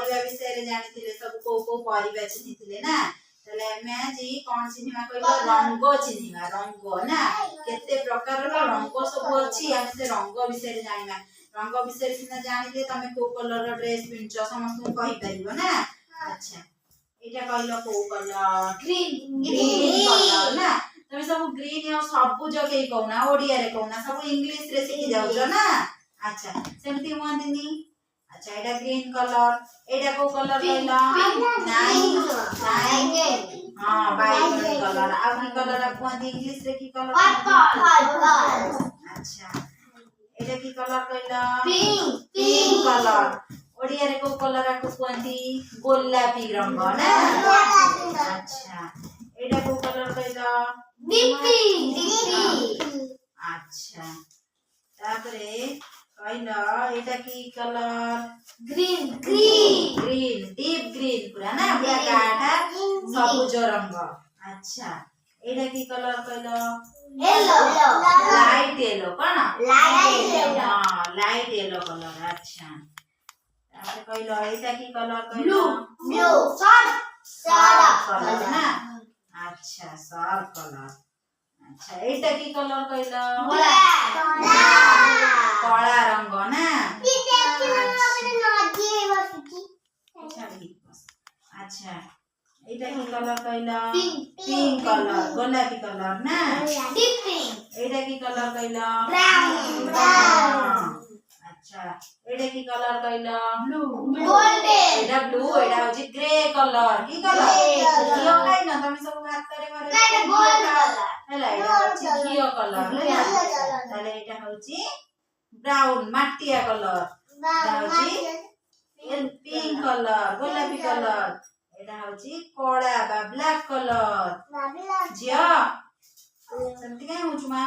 परिबा विषय रे जानिथिले सब को परिबा चिन्हिथिले ना तले हमें जी कोन चिन्हिबा कहलो रंग चिन्हिबा रंग ना केते प्रकार रो रंग सब अछि हम से रंग विषय रे जानिबा रंग विषय रे सिना जानिले तमे को कलर रो ड्रेस पिनछ समस्त कहि परिबो ना अच्छा एटा कहलो को कलर ग्रीन ग्रीन कलर ना तमे सब ग्रीन या सबुज के कहना ओडिया रे कहना सब इंग्लिश रे सिखि जाउ छ ना अच्छा सेमती मोदिनी अच्छा एटा ग्रीन कलर एटा को कलर कहला नाइन हां बैगनी कलर आ की कलर कोन इंग्लिश रे की कलर पर्पल अच्छा एटा की कलर कहला पिंक कलर ओडिया रे को कलर को कोनती गोलापी रंग ना अच्छा एटा को कलर कहला दीप्ति अच्छा तापरे कहला एटा की colour green green green deep green पूरा ना पूरा गाढ़ा सबुज रंग अच्छा एटा की कलर कहला येलो लाइट येलो कोन लाइट येलो हां लाइट येलो कलर अच्छा तापरे कहला एटा की कलर कहला ब्लू ब्लू शार्प कलर ना अच्छा शार्प कलर अच्छा एटा की कलर कहला काला रंग ना अच्छा एटा की कलर कहला पिंक कलर गोलापी कलर ना डीप पिंक एटा की कलर कहला ब्राउन अच्छा एटा की कलर कहला ब्लू गोल्डन एटा ब्लू एटा होची ग्रे कलर की कलर यो काई ना तमे सब हाथ करे मारे एटा गोल्ड कलर हैला एटा होची घियो कलर हैला ताले एटा होची ब्राउन माटिया कलर एटा होची पिंक कलर गोलापी कलर एटा होची कोड़ा बा ब्लैक कलर जिया सेमती काय होचुमा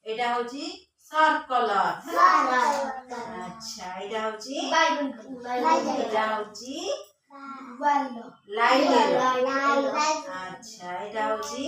एटा होची शार्प कलर अच्छा एटा होची एटा होची लाइट अच्छा एटा होची